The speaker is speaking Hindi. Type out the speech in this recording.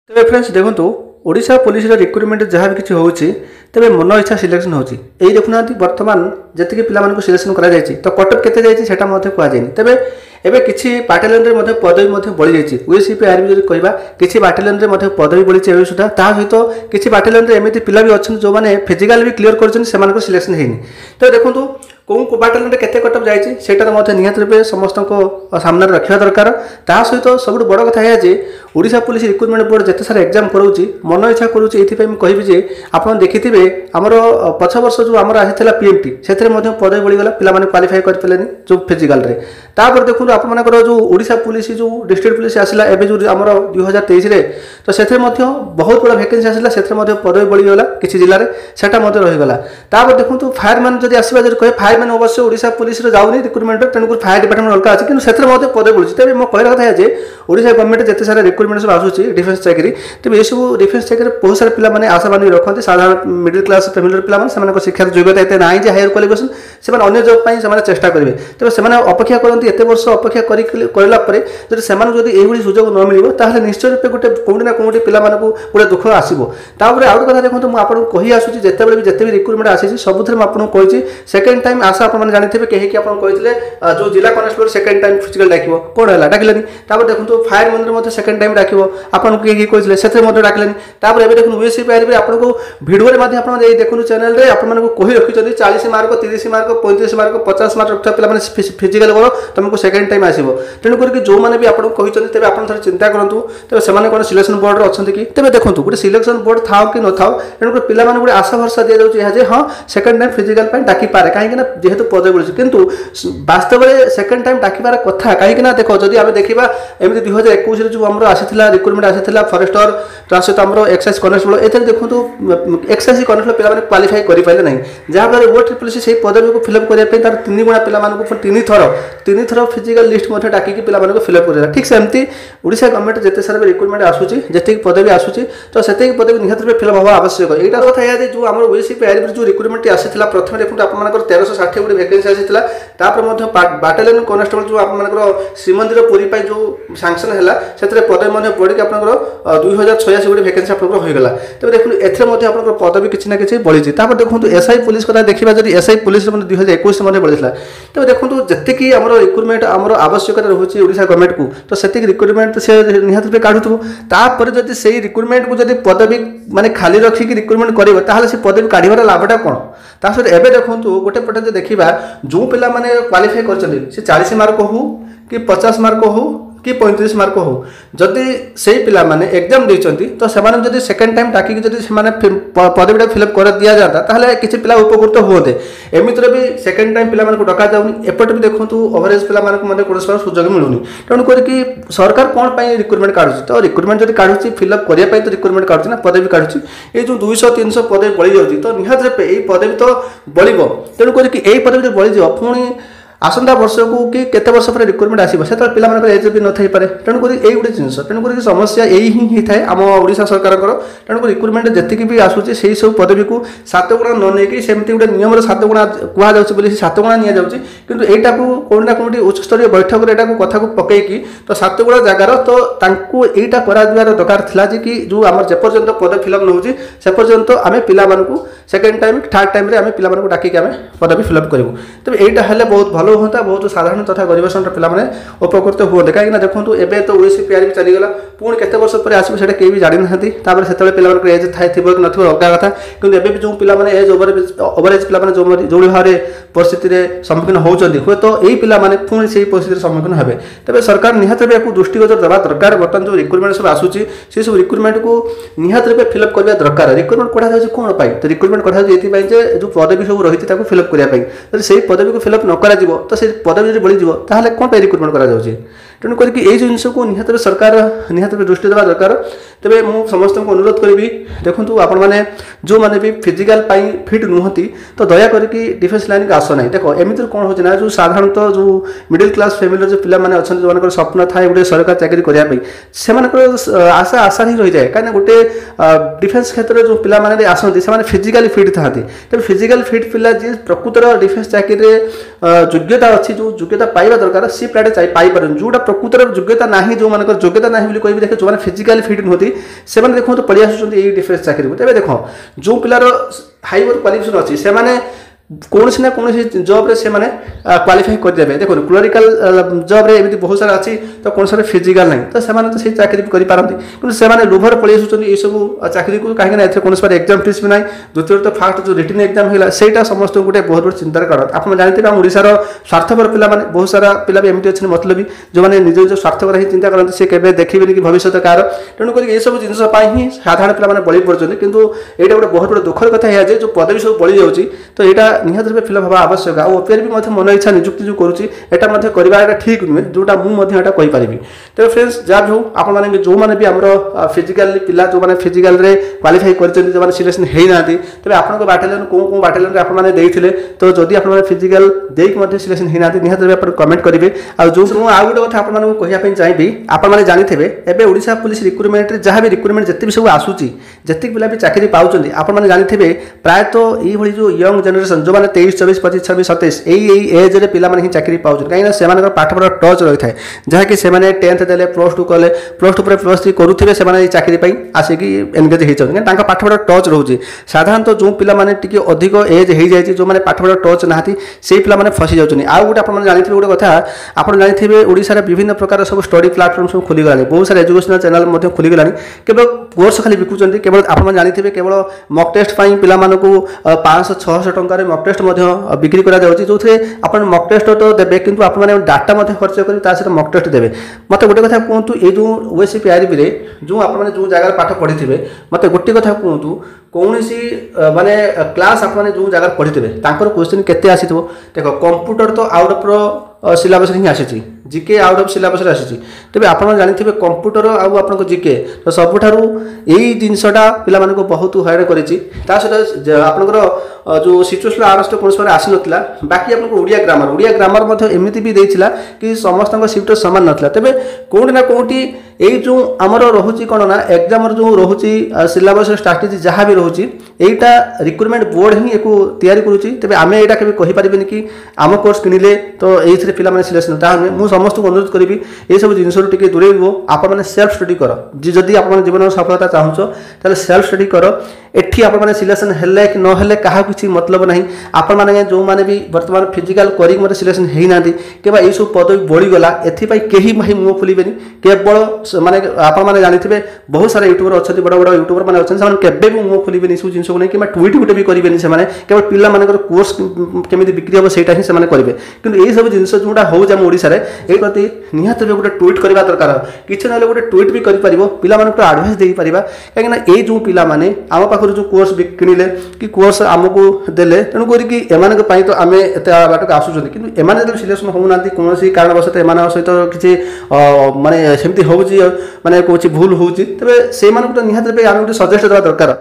तेरे फ्रेंड्स देखो ओडिशा पुलिस रिक्रुटमेंट जहाँ भी किसी होती तेरे मन इच्छा सिलेक्शन होती देखुना बर्तमान जी पिला सिलेक्शन कराई तो कटअप केते जाइए सेटा कहुए तेरे एवं किसी बाटालियन में पदवी बढ़ी जाइए यूएससीपी आर्मी जो कह किसी बाटालियन में पदवी बढ़ी सुधा ता सहित किसी बाटालियन एमती पिला भी अच्छा जो मैंने फिजिकाल भी क्लीयर कर सिलेक्शन होनी तो देखो कौ बाटालियन केते कटअप जाइए सेटार निहत रूपे समस्त सामने रखा दरकार ता सहित सब बड़ कथा है जे ओडिशा पुलिस रिक्रुटमेंट बोर्ड जिते सारा एग्जाम कराऊँगी मन इच्छा करुँच ये कहबी जे आप देखिथे आमर पछ वर्ष जो आमर आसाला पीएमटी से पदवी बढ़ीगला पाने क्वालिफाई करें जो फिजिकाल तापर देखो आपर जो ओडिशा पुलिस जो डिस्ट्रिक्ट पुलिस आसला एवं जो आमर 2023 तो से बहुत बड़ा भैकेंसी आसला से पदवी बढ़ीगला किसी जिले में सेटा रहीगला तापर देखो फायरमैन जब आसवा जो कहे फायरमैन अवश्य ओडिशा पुलिस जाऊनी रिक्रुटमेंट तेणुक फायर डिपार्टमेंट अलग अच्छी कि से पदवी बढ़ुଛି तेज मो कहना कथा है ओडिशा गवर्नमेंट जिते सारा रिक्रुटमेंट सब आसूँ डिफेन्स चाकरी तेज ये सब डिफेन्स चाकरी बहुत सारा पिला माने आशा बांधी रखते साधारण मिडिल क्लास फैमिली पिला माने शिक्षार योग्यता एत ना जे हायर क्वालिफिकेशन से अन्य जॉब पर से चेष्टा करेंगे तेज से अपेक्षा करते एत वर्ष अपेक्षा करापर जब से यही सुजोग न मिल ताहले निश्चय रूपे गोटे कौटी ना कौटी पिला गोटे दुख आसो तापर आउ कथा देखो मुझे आपको कही आसूँ जिते भी रिक्रुटमेंट आसी सबुथ मुझे कही सेकेंड टाइम आशा आपने जानते कहीं कहते जो जिला कनेस्टेबल सेकेंड टाइम फिजिकल डाक कौन है डाकिलानी देखो फायर मंदिर सेकेंड टाइम डाक आपको किए कहते से डाकिलानी देखो यूएससीपी आर्मी आपको भिडियो आप देखो चैनल में आपको कही रखी 40 मार्क 30 मार्क 35 मार्क 50 मार्क रखा पे फिजिकल कर तुमको सेकेंड टाइम आसो तेणुक जो मैंने भी आपको कहते आप थे चिंता करूँ तेज से कौन सिलेक्शन बोर्ड अच्छा कि तेज देखो गोटे सिलेक्शन बोर्ड था कि न था तेणुक पे गोटे आशा भरसा दि जाए हाँ सेकेंड टाइम फिजिकल डाकी पारे कहीं जेहेतु पदवी बढ़ी किंतु वास्तव में सेकेंड टाइम डाकिबार कथा कहीं देख जदि आम देखा एमती 2021 जो आम आसाला रिक्रुटमेंट आसाला फरेस्टर ता सहित आम एक्साइज कनेस्टेबल ए देखो एक्साइज कनेस्टेबल पे क्वालिफाई करें ना जहाँफल वो ट्रिपल सी पदवी को फिलअप करने तार 3 गुणा पे 3 थर फिजिकल लिस्ट डाक पे फिलअप कर ठीक सेमती ओडिशा गवर्नमेंट जिते सारा रिक्रुटमेंट आसूँ जी पदवी आसूँ तो से पदवी निहत रूपे फिलअप हवा आवश्यक यहाँ कथा है जो आम यूएससीपी आर्मी जो रिक्रुटमेंट आसाला प्रथम देखो आप 1360 गोटे भैकेंसी आसाला बाटालियन कनेस्टेबल जो आप श्रीमंदिर पुरी जो सांक्शन है से पदवी बढ़ी आप 2086 गोटे भैकेंसी होगा तेज देखो ए पदवी किसी ना कि बढ़ी देखो एसआई पुलिस कथा देखा जब एसआई पुलिस 2021 बढ़ी तेज देखो जी आम रिक्रुटमेंट आम आवश्यकता रोचे ओडिशा गवर्नमेंट को तो से रिक्रुटमेंट से निहत रूपे काढ़ुव जब से रिक्रुटमेंट को जब पदवी माने खाली रखिक रिक्रुटमेंट कर से पदवी काढ़ार लाभटा कौन ता सहित एवं देखो गोटे पटे जो देखा जो पिला माने क्वालिफाई कर 40 मार्क हो कि 50 मार्क हो कि 35 मार्क हो जदि से पिला माने एग्जाम देइचंती तो सेमाने जदि सेकेंड टाइम डाकिक जदि सेमाने पदवीटा फिलअप कर दिया जाता ताहले किसी पिला उपकृत होते एमितिर भी सेकेंड टाइम पिला माने डका जाउनी एपट भी देखंतु ओवरेज पिला माने को कोनोस सुजोग मिलुनी तेणु करके सरकार कौन पाई रिक्रुटमेंट काढुची तो रिक्रुटमेंट जदि काढुची फिलअप करिया पाई तो रिक्रुटमेंट काढुची ना पदवी काढुची ए जो 200-300 पदवी बढ़ी जाउची तो निहत रे ए पदवी तो बढ़िबो तेणु करके ए पदवी जो बढ़ी जाव पुणी आसंता वर्ष को कि केते वर्ष पर रिक्रुटमेंट आसो से पिला एज भी न थाई पारे तेणुक यही गोटे जिन तेणुक समस्या यही ही होता है आम ओडिशा सरकार तेणुक रिक्रुटमेंट जी भी आसूँ से सब पदवी को 7 गुणा न नहीं सेमती गोटे नियम 7 गुणा कहुच्छे 7 गुणा नि जाऊँगी किंतु एटा को कौन ना कौन उच्च स्तरीय बैठक में कथा को पकईकी तो 7 गुणा जगार तो यहीटा कर दरकार था कि जो आम जेपर्यंत पदवी फिलअप न होती से पर्यंत आम पिला सेकेंड टाइम थर्ड टाइम आम पिला डाक आम पदवी फिलअप करूँ तेज यहाँ बहुत भल हाँ बहुत साधारण तथा गरीब श्रेणी पे उपकृत हुए कहीं देखो एवं तो यूएससीपी आर्मी चलीगला पुणी केते वर्ष पर आसो से कहीं भी जानी ना से पे एज थाए थी कि न अलग कथा कि एवं जो पे एज ओवरेज पे जो भाव में परिस्थिति सम्मुखीन होती हुए तो यही पे पुणी से परिस्थिति सम्मुखीन हे तेज सरकार निहत रूपे या दृष्टिगोचर देवा दरकार बर्तमान जो रिक्रुटमेंट सब आसूँ से सब रिक्रुटमेंट को निहत रूपे फिलअप करवा दरकार रिक्रुटमेंट कढ़ा जाए कौन पाई तो रिक्रुटमेंट कढ़ा ये जो पदवी सब रही फिलअप करने से पदवी को फिलअप न कर तो से पदवी जो बढ़ीज ताहले कौन पे रिक्रुटमेंट करा जाउची तेणु करके ये जिनस को निहत सरकार निहत दृष्टि देवा दरकार तेज मुझे समस्त को अनुरोध करी देखूँ आपण मैंने जो मैंने भी फिजिकाल फिट नुहति तो दया करके डिफेन्स लाइन को आस ना देख एमती कौन हो जो साधारणतः जो मिडिल क्लास फैमिली जो पिला माने अच्छा जो स्वप्न थाए गोटे सरकार चाकरी करने से आशा आशा ही रही जाए कहीं गोटे डिफेन्स क्षेत्र में जो पिला आसती से फिजिकाली फिट था तेज फिजिकाल फिट पिला जी प्रकृतर डिफेन्स चाकरी योग्यता अच्छी जो योग्यता पाइबा दरकार सी पिलाटे पाइपर जोटा प्रकृतर योग्यता ना जो मान योग्यता ना बोली कह देखे जो फिजिकाली फिट नुहति से देखो तो पलि आसुँच डिफेन्स चाकरी तेज देख जो पिलार हाई क्वालिफिकेशन अच्छी से कौन ना कौन जब्रे से क्वालिफाई करदे देखो क्लरिकाल जब्रे एमती बहुत सारा अच्छी तो कौन सा फिजिकाल ना तो से चाकरी भी करपारती कि से लोभर पलि आसुँच ये सब चाकरी को कहीं कौन एग्जाम फीस भी ना द्वितीय तो फास्ट जो रिटन एग्जाम है सहीटा समस्त गोटे बहुत बड़ चिंतार कारण आप जानते हैं ओडार स्वार्थपर पिला बहुत सारा पिला भी एमती अच्छे मतलब जो मैंने निज निज स्वार्थपर ही चिंता करते से केवे देखिए कि भविष्य कार तेणुक ये सब जिन ही साधारण पिला बली पड़ते कि यहाँ गोटे बहुत बड़ा दुखर कथा है जो पदवी सब बड़ी जाऊँगी तो यहाँ निहत रूप फिलअप हवा आवश्यक आ ओपीआर भी मन इच्छा निजुक्ति जो करुँचा ठीक नुहे जोटा मुझे कहीपरि तेज फ्रेंड्स जहाँ भी हो आपने जो मैंने भी आम फिजिकाल पिला जो मैंने फिजिकाल क्वालिफाई कर सिलेक्शन होना तेज आप बाटालियन कौ बाटालियन आपने देते तो जदि आप फिजिकाल देकी सिलेक्शन होना निहत रूप कमेंट करेंगे आउ गोटे कथा आपको कहवाई चाहिए आपने जानते हैं ओडिशा पुलिस रिक्रुटमेंट जहाँ भी रिक्रुटमेंट जिते भी सब आसूची जितक पिला भी चाकरी पाँच आपने जानते प्रायतः ये जो यंग जनरेशन जो मैंने 23, 24, 25, 26, 27 यही एज्रे पिलाने चाकरी पाँच कहीं से पाठपढ़ा टच रही है जहाँकि से 10th देले +2 कले +2 पर +3 करुवे से चाकरी आसिक एनगेज होती पाठपढ़ा टच रोचे साधारणतः जो पिलाने अधिक एज हो जाए जो मैंने पाठपढ़ा टच ना से पिलाने फसी जाऊँच आउ गोटे आप जानते गोटे कथा आप जानते ओडिशा विभिन्न प्रकार सब स्टडी प्लाटफर्म सब खुलीगला बहुत सारा एजुकेशनल चैनल खुलीगला केवल कोर्स खाली बिकुंट केवल आप जानते केवल मक टेस्ट पिला 500-600 टकर मक टेस्ट बिक्री करा जाउची जो थे अपन मक टेस्ट तो देबे किंतु आप माने डाटा मध्ये खर्च करी ता से मक टेस्ट देबे मते गोटे कथा कहतु ए जो ओएससीपीआरबी रे जो आप माने जो जगह पाठ पढ़िथिबे मते गोटे कथा कहतु कौन सी माने क्लास आप माने जो जगह पढ़िथिबे तांकर क्वेश्चन केते आसीथबो देखो कंप्यूटर तो आउट ऑफ सिलेबस ही आसी जीके आउट ऑफ सिलेबस आसी तेज आप जानते हैं कंप्यूटर आउ जीके तो सबुठारु यही जिनसटा पिला मानको बहुत हैरान करिछि ता सहित आपनकर जो सिचुएशनल आरस्ट कौन समय आसी नथिला बाकी आपनको ओडिया ग्रामर मध्य एमिति भी देइछिला कि समस्त शिफ्ट समान नथिला तेबे कोन ना कोंटी यही जो आमर रोचे कौन ना एग्जाम जो रोचे सिलेबस स्ट्राटेजी जहाँ भी रोचे यहीटा रिक्रुटमेंट बोर्ड ही एक तैयारी करुच्ची तेज आम यहाँ के कहीपर कि आम कोर्स किणिले तो ये पिला सिलेक्शन ताहमें मुझे समस्त को अनुरोध करी ये सब जिन टे दूरे आप सेल्फ स्टडी कर जदि आप जीवन सफलता चाहूँ तो सेल्फ स्टडी कर एठी आप सिलेक्शन हेल्ले कि नहेले क्या किसी मतलब ना आप जो मैंने भी बर्तमान फिजिकाल कर सिलेक्शन होना कि ये सब पदवी बढ़ीगला एपाई कहीं भाई मुँह खोलें केवल माने आपने जानते बहुत सारा यूट्यूबर अच्छा बड़ बड़ यूट्यूबर मैंने अच्छे केवे भी मुँह खोलें सब जिन को नहीं कि ट्वीट गुटे भी करेंगे से केवल पिला मान कोर्स केमी बिक्री हम सहीटा ही करेंगे कि यही सब जिन जोटा होम ओडिशा ये प्रति निहत गोटे ट्वीट करवा दरकार किसी ना गोटे ट्वीट भी कर पिला आडभाइस दे पार कहीं ये जो पिलाने आम पाखर जो कोर्स किणिले कि कोर्स आमको देले तेणुक एम तो आम एत बाटक आसुँच कि एम सिलेक्शन होना कौन कारणवश एम सहित किसी माने सेमती हो माने कौन भूल होती तेज से निहत आम गोटे सजेस्ट देवा दरकार।